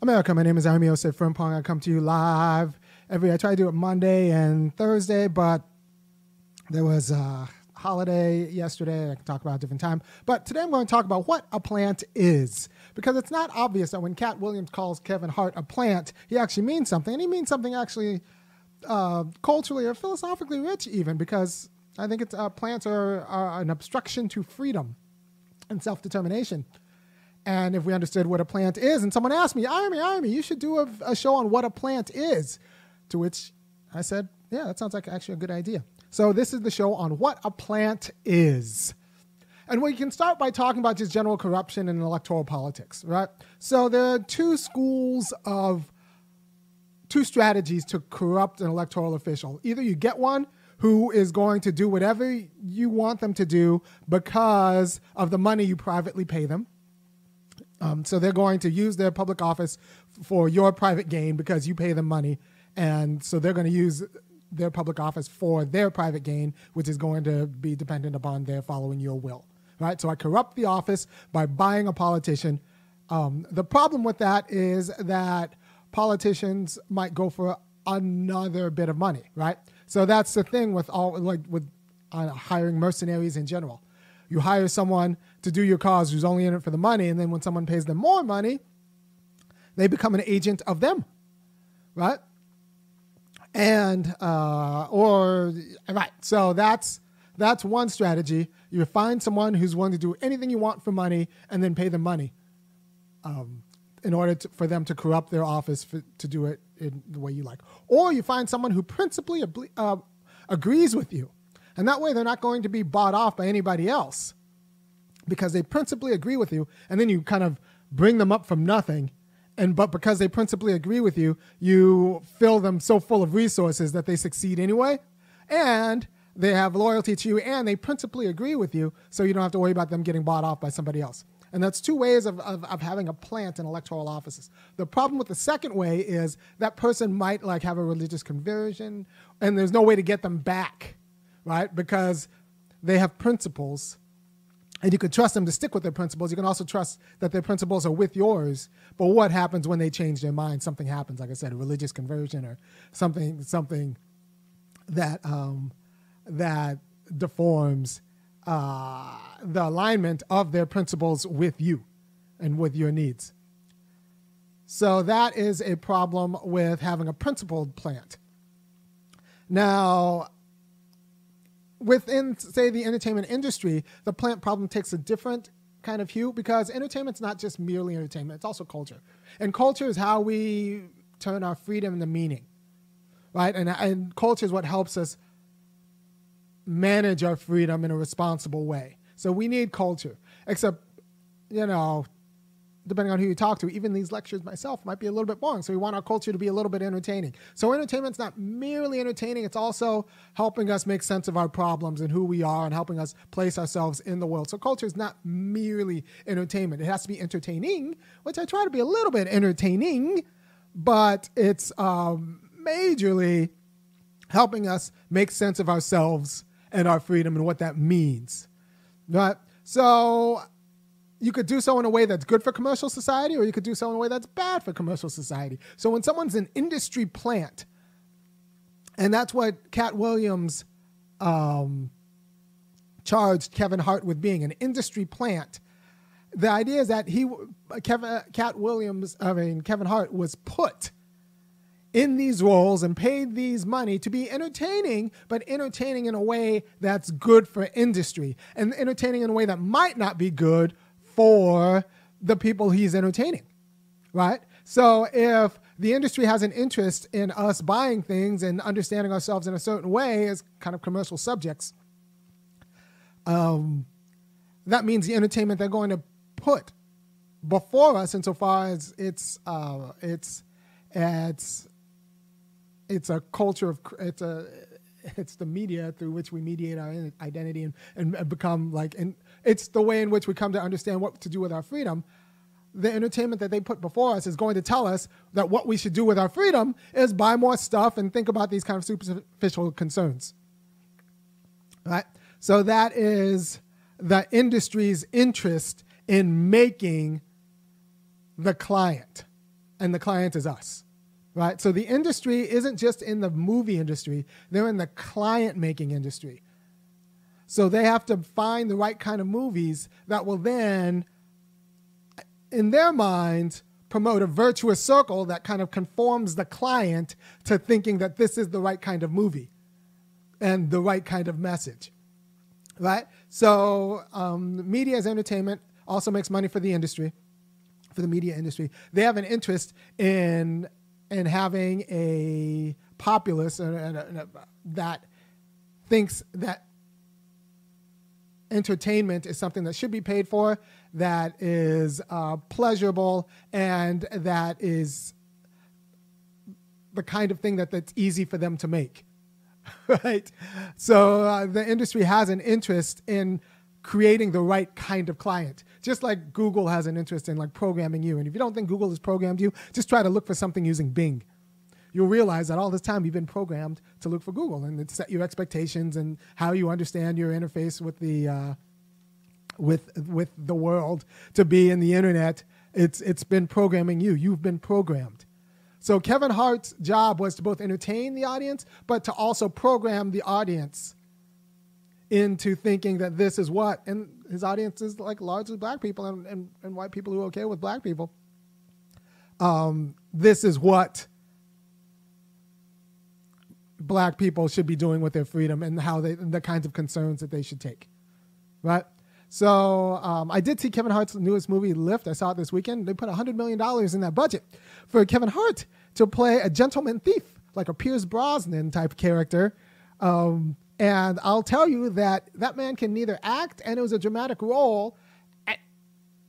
America, my name is Osei-Frimpong. I come to you live I try to do it Monday and Thursday, but there was a holiday yesterday. I can talk about a different time. But today I'm going to talk about what a plant is, because it's not obvious that when Katt Williams calls Kevin Hart a plant, he actually means something. And he means something actually culturally or philosophically rich even, because I think plants are an obstruction to freedom and self-determination. And if we understood what a plant is, and someone asked me, Irony, you should do a show on what a plant is. To which I said, yeah, that sounds like actually a good idea. So this is the show on what a plant is. And we can start by talking about just general corruption in electoral politics, right? So there are two strategies to corrupt an electoral official. Either you get one who is going to do whatever you want them to do because of the money you privately pay them. So they're going to use their public office for your private gain because you pay them money. And so they're going to use their public office for their private gain, which is going to be dependent upon their following your will, right? So I corrupt the office by buying a politician. The problem with that is that politicians might go for another bit of money, right? So that's the thing with hiring mercenaries in general. You hire someone to do your cause who's only in it for the money, and then when someone pays them more money, they become an agent of them, right? And so that's one strategy. You find someone who's willing to do anything you want for money, and then pay them money in order for them to corrupt their office to do it in the way you like. Or you find someone who principally agrees with you. And that way they're not going to be bought off by anybody else because they principally agree with you. And then you kind of bring them up from nothing. But because they principally agree with you, you fill them so full of resources that they succeed anyway. And they have loyalty to you and they principally agree with you. So you don't have to worry about them getting bought off by somebody else. And that's two ways of having a plant in electoral offices. The problem with the second way is that person might have a religious conversion and there's no way to get them back. Right? Because they have principles and you can trust them to stick with their principles. You can also trust that their principles are with yours. But what happens when they change their mind? Something happens, like I said, a religious conversion or something that deforms the alignment of their principles with you and with your needs. So that is a problem with having a principled plant. Now, within, say, the entertainment industry, the plant problem takes a different kind of hue because entertainment's not just merely entertainment, it's also culture. And culture is how we turn our freedom into meaning, right? And culture is what helps us manage our freedom in a responsible way. So we need culture, except, depending on who you talk to, even these lectures myself might be a little bit boring. So we want our culture to be a little bit entertaining. So entertainment's not merely entertaining. It's also helping us make sense of our problems and who we are and helping us place ourselves in the world. So culture is not merely entertainment. It has to be entertaining, which I try to be a little bit entertaining, but it's majorly helping us make sense of ourselves and our freedom and what that means. Right? So you could do so in a way that's good for commercial society, or you could do so in a way that's bad for commercial society. So when someone's an industry plant, and that's what Katt Williams charged Kevin Hart with being, an industry plant, the idea is that Kevin Hart was put in these roles and paid these money to be entertaining, but entertaining in a way that's good for industry, and entertaining in a way that might not be good for the people he's entertaining, right? So if the industry has an interest in us buying things and understanding ourselves in a certain way as kind of commercial subjects, that means the entertainment they're going to put before us, insofar as it's a culture of it's the media through which we mediate our identity and become and it's the way in which we come to understand what to do with our freedom. The entertainment that they put before us is going to tell us that what we should do with our freedom is buy more stuff and think about these kind of superficial concerns. Right? So that is the industry's interest in making the client. and the client is us, right? So the industry isn't just in the movie industry. They're in the client-making industry. So they have to find the right kind of movies that will then, in their minds, promote a virtuous circle that kind of conforms the client to thinking that this is the right kind of movie and the right kind of message, right? So media as entertainment also makes money for the industry, for the media industry. They have an interest in having a populace that thinks that entertainment is something that should be paid for, that is pleasurable, and that is the kind of thing that's easy for them to make, right? So the industry has an interest in creating the right kind of client, just like Google has an interest in like programming you. And if you don't think Google has programmed you, just try to look for something using Bing. You'll realize that all this time you've been programmed to look for Google, and it set your expectations and how you understand your interface with the with the world to be in the internet. It's been programming you. You've been programmed. So Kevin Hart's job was to both entertain the audience, but to also program the audience into thinking that this is what, and his audience is like largely black people and white people who are okay with black people. This is what black people should be doing with their freedom and how the kinds of concerns that they should take, right? So I did see Kevin Hart's newest movie, Lift. I saw it this weekend. They put $100 million in that budget for Kevin Hart to play a gentleman thief, like a Pierce Brosnan type character. And I'll tell you that man can neither act, and it was a dramatic role,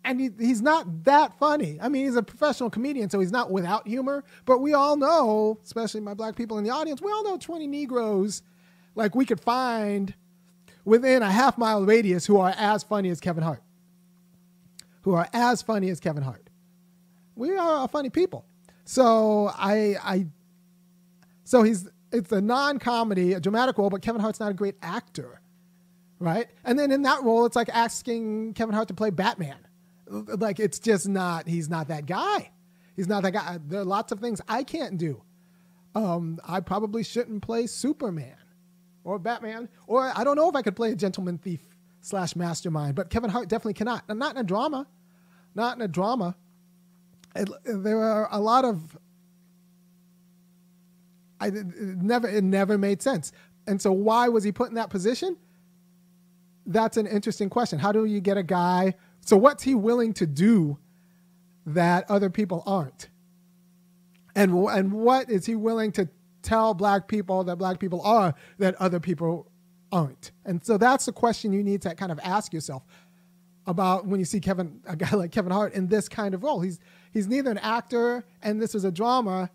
and he's not that funny. I mean, he's a professional comedian, so he's not without humor. But we all know, especially my black people in the audience, we all know 20 Negroes like we could find within a half-mile radius who are as funny as Kevin Hart. We are funny people. So it's a non-comedy, a dramatic role, but Kevin Hart's not a great actor, right? And then in that role, it's like asking Kevin Hart to play Batman. Like, it's just not, he's not that guy. There are lots of things I can't do. I probably shouldn't play Superman or Batman, or I don't know if I could play a gentleman thief / mastermind, but Kevin Hart definitely cannot. And not in a drama. There are a lot of, it never made sense. And so why was he put in that position? That's an interesting question. How do you get a guy? So what's he willing to do that other people aren't? And what is he willing to tell black people that black people are that other people aren't? And so that's the question you need to kind of ask yourself about when you see a guy like Kevin Hart in this kind of role. He's neither an actor, and this is a drama,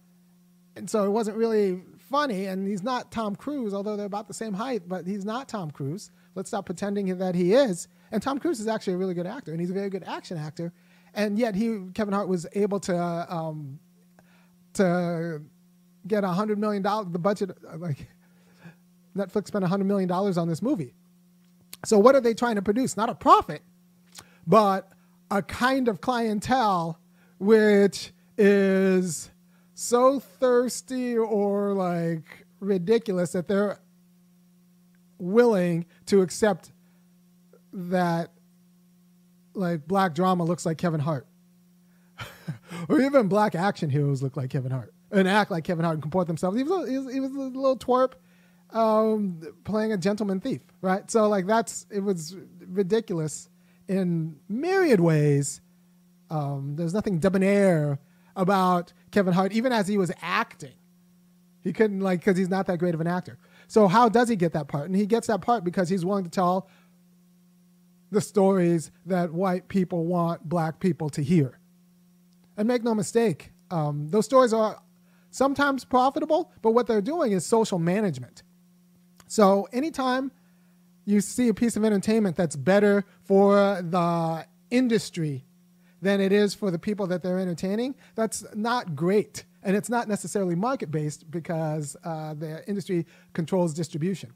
and so it wasn't really funny, and he's not Tom Cruise, although they're about the same height, but he's not Tom Cruise. Let's stop pretending that he is. And Tom Cruise is actually a really good actor, and he's a very good action actor. And yet Kevin Hart was able to get $100 million, the budget, like Netflix spent $100 million on this movie. So what are they trying to produce? Not a profit, but a kind of clientele which is so thirsty or like ridiculous that they're willing to accept that like black drama looks like Kevin Hart. Or even black action heroes look like Kevin Hart and act like Kevin Hart and comport themselves. He was a little twerp playing a gentleman thief, right? So like it was ridiculous in myriad ways. There's nothing debonair about Kevin Hart, even as he was acting. He couldn't because he's not that great of an actor. So how does he get that part? And he gets that part because he's willing to tell the stories that white people want black people to hear. And make no mistake, those stories are sometimes profitable, but what they're doing is social management. So anytime you see a piece of entertainment that's better for the industry than it is for the people that they're entertaining, that's not great. And it's not necessarily market-based because the industry controls distribution.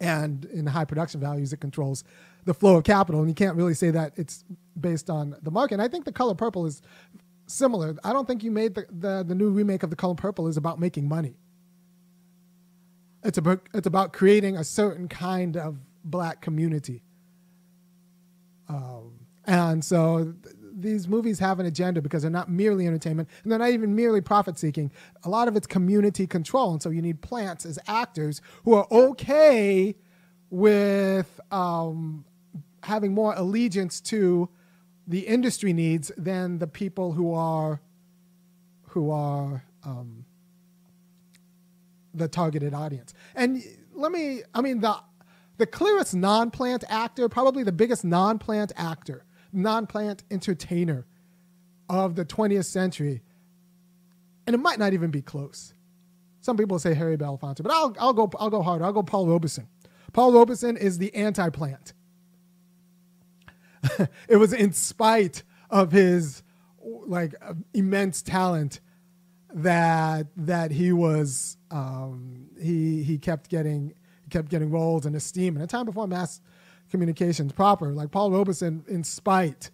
And in high production values, it controls the flow of capital. And you can't really say that it's based on the market. And I think The Color Purple is similar. I don't think you made the new remake of The Color Purple is about making money. It's about creating a certain kind of black community. And so these movies have an agenda because they're not merely entertainment, and they're not even merely profit-seeking. A lot of it's community control, and so you need plants as actors who are okay with having more allegiance to the industry needs than the people who are the targeted audience. And the clearest non-plant actor, probably the biggest non-plant actor, non-plant entertainer of the 20th century, and it might not even be close. Some people say Harry Belafonte, but I'll go harder. I'll go Paul Robeson. Paul Robeson is the anti-plant. It was in spite of his immense talent that he was he kept getting roles and esteem. In a time before mass communications proper, like Paul Robeson, in spite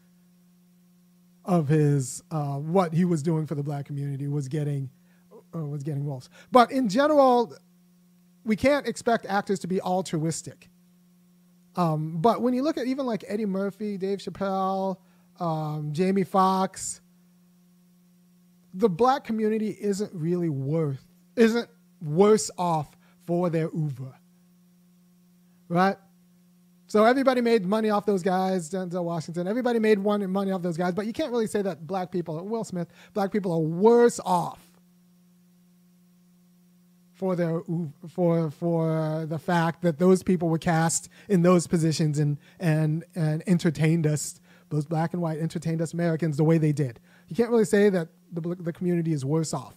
of his what he was doing for the black community, was getting roles. But in general, we can't expect actors to be altruistic. But when you look at even like Eddie Murphy, Dave Chappelle, Jamie Foxx, the black community isn't worse off for their oeuvre, right? So everybody made money off those guys, Denzel Washington. Everybody made money off those guys, but you can't really say that black people, Will Smith, black people are worse off for the fact that those people were cast in those positions and entertained us, those black and white entertained us Americans the way they did. You can't really say that the community is worse off.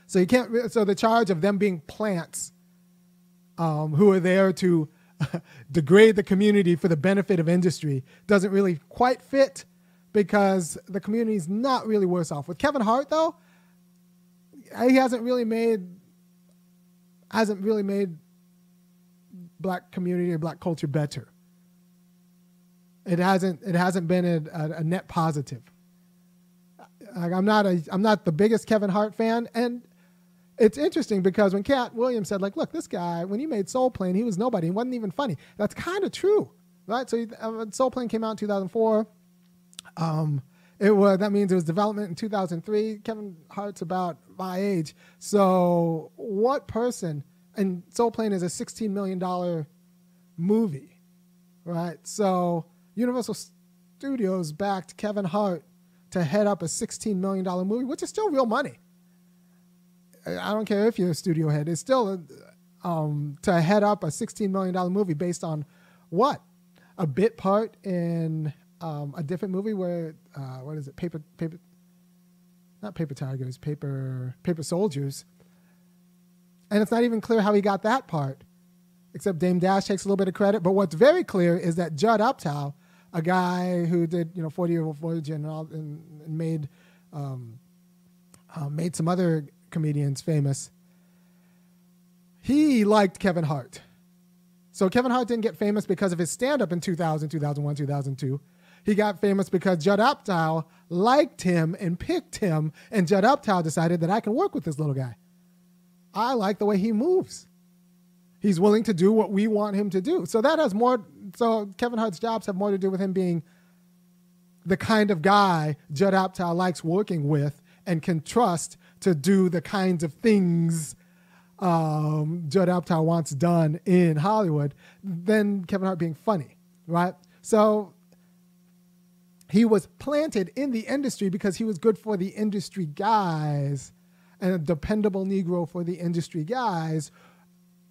So you can't. So the charge of them being plants who are there to degrade the community for the benefit of industry doesn't really quite fit, because the community is not really worse off. With Kevin Hart, though, he hasn't really made black community or black culture better. It hasn't been a net positive. I'm not the biggest Kevin Hart fan, and it's interesting because when Katt Williams said, look, this guy, when he made Soul Plane, he was nobody. He wasn't even funny. That's kind of true, right? So Soul Plane came out in 2004. That means it was development in 2003. Kevin Hart's about my age. So what person, and Soul Plane is a $16 million movie, right? So Universal Studios backed Kevin Hart to head up a $16 million movie, which is still real money. I don't care if you're a studio head. It's still to head up a $16 million movie based on what? A bit part in a different movie where, what is it? Not Paper Tigers, Paper Soldiers. And it's not even clear how he got that part, except Dame Dash takes a little bit of credit. But what's very clear is that Judd Apatow, a guy who did 40-Year-Old Virgin and made some other comedians famous, he liked Kevin Hart. So Kevin Hart didn't get famous because of his stand-up in 2000, 2001, 2002. He got famous because Judd Apatow liked him and picked him, and Judd Apatow decided that I can work with this little guy. I like the way he moves. He's willing to do what we want him to do. So that has more. So Kevin Hart's jobs have more to do with him being the kind of guy Judd Apatow likes working with and can trust to do the kinds of things Judd Apatow wants done in Hollywood than Kevin Hart being funny, right? So he was planted in the industry because he was good for the industry guys and a dependable Negro for the industry guys,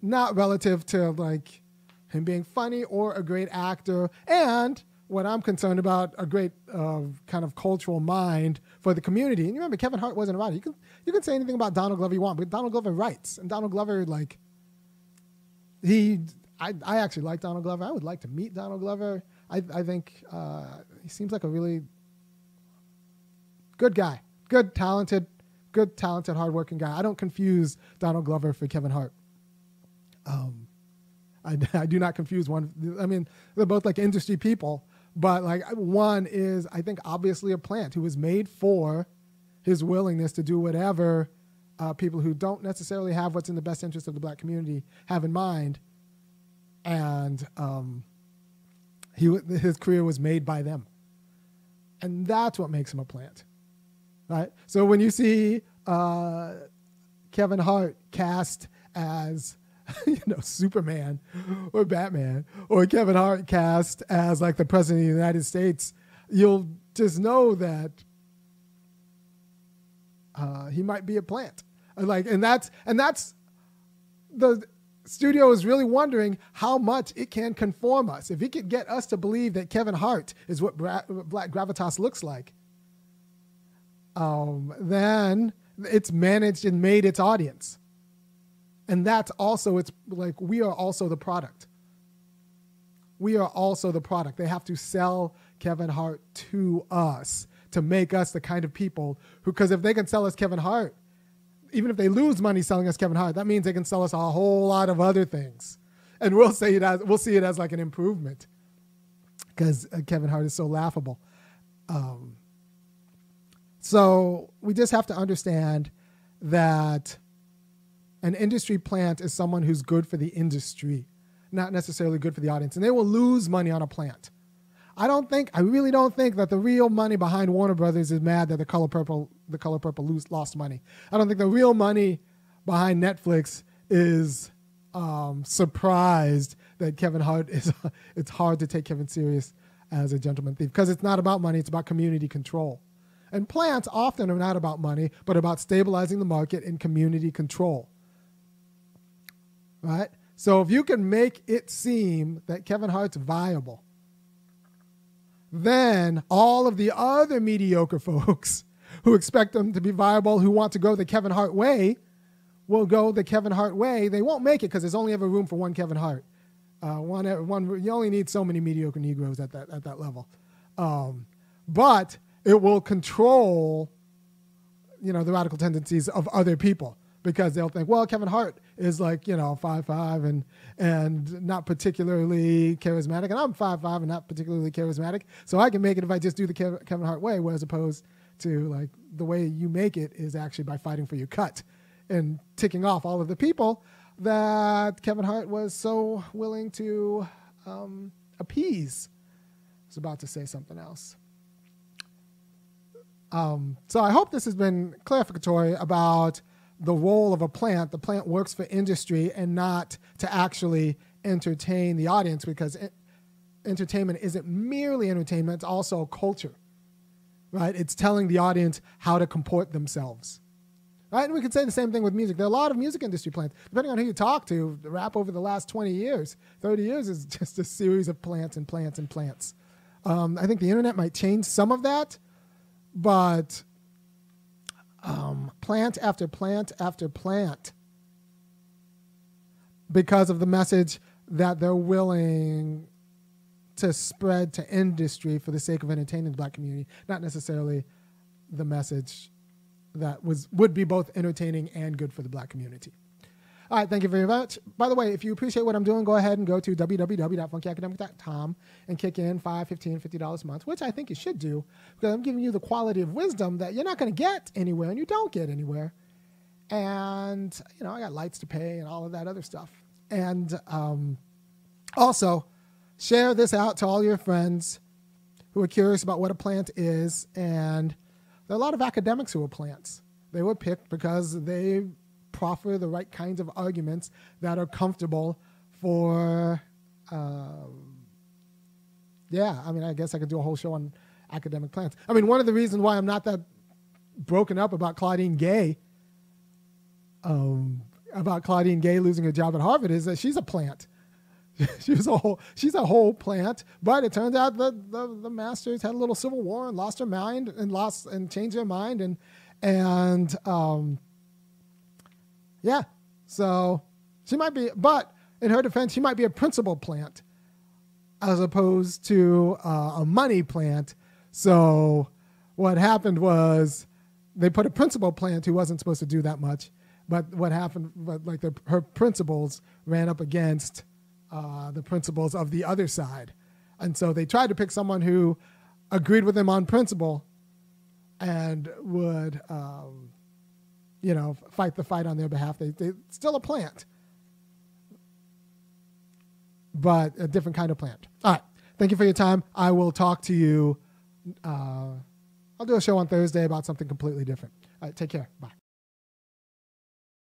not relative to like him being funny or a great actor. And what I'm concerned about, a great kind of cultural mind for the community. And you remember, Kevin Hart wasn't about it. You can say anything about Donald Glover you want, but Donald Glover writes. And Donald Glover, I actually like Donald Glover. I would like to meet Donald Glover. I think he seems like a really good guy. Good, talented, hardworking guy. I don't confuse Donald Glover for Kevin Hart. I do not confuse one. I mean, they're both like industry people, But like one is, I think, obviously a plant who was made for his willingness to do whatever people who don't necessarily have what's in the best interest of the black community have in mind. And his career was made by them. And that's what makes him a plant, right? So when you see Kevin Hart cast as, Superman or Batman, or Kevin Hart cast as like the president of the United States, you'll just know that he might be a plant. And that's the studio is really wondering how much it can conform us. If it could get us to believe that Kevin Hart is what black gravitas looks like, then it's managed and made its audience. And that's also, it's like, we are also the product. We are also the product. They have to sell Kevin Hart to us to make us the kind of people who, because if they can sell us Kevin Hart, even if they lose money selling us Kevin Hart, that means they can sell us a whole lot of other things. And we'll see it as like an improvement because Kevin Hart is so laughable. So we just have to understand that an industry plant is someone who's good for the industry, not necessarily good for the audience. And they will lose money on a plant. I really don't think that the real money behind Warner Brothers is mad that the Color Purple lost money. I don't think the real money behind Netflix is surprised that Kevin Hart it's hard to take Kevin serious as a gentleman thief, because it's not about money, it's about community control. And plants often are not about money, but about stabilizing the market and community control. Right? So if you can make it seem that Kevin Hart's viable, then all of the other mediocre folks who expect them to be viable, who want to go the Kevin Hart way, will go the Kevin Hart way. They won't make it because there's only ever room for one Kevin Hart. You only need so many mediocre Negroes at that level. But it will control, the radical tendencies of other people, because they'll think, well, Kevin Hart is like, 5'5" and not particularly charismatic, and I'm 5'5" and not particularly charismatic, so I can make it if I just do the Kevin Hart way, as opposed to like the way you make it is actually by fighting for your cut and ticking off all of the people that Kevin Hart was so willing to appease. I was about to say something else. So I hope this has been clarificatory about the role of a plant. The plant works for industry and not to actually entertain the audience, because entertainment isn't merely entertainment, it's also culture, right? It's telling the audience how to comport themselves, right? And we could say the same thing with music. There are a lot of music industry plants. Depending on who you talk to, the rap over the last 20 years, 30 years is just a series of plants and plants and plants. I think the internet might change some of that, but plant after plant after plant, because of the message that they're willing to spread to industry for the sake of entertaining the black community, not necessarily the message that would be both entertaining and good for the black community. All right, thank you very much. By the way, if you appreciate what I'm doing, go ahead and go to www.funkyacademic.com and kick in $5, $15, $50 a month, which I think you should do, because I'm giving you the quality of wisdom that you're not going to get anywhere, and you don't get anywhere. And, I got lights to pay and all of that other stuff. And also, share this out to all your friends who are curious about what a plant is. And there are a lot of academics who are plants. They were picked because they proffer the right kinds of arguments that are comfortable for, I guess I could do a whole show on academic plants. One of the reasons why I'm not that broken up about Claudine Gay losing her job at Harvard is that she's a plant. She's a whole plant, but it turns out the masters had a little civil war and lost her mind and changed their mind so she might be, but in her defense, she might be a principal plant as opposed to a money plant. So what happened was they put a principal plant who wasn't supposed to do that much, but what happened, her principles ran up against the principles of the other side. And so they tried to pick someone who agreed with them on principle and would, fight the fight on their behalf. They still a plant, but a different kind of plant. All right. Thank you for your time. I will talk to you. I'll do a show on Thursday about something completely different. All right. Take care. Bye.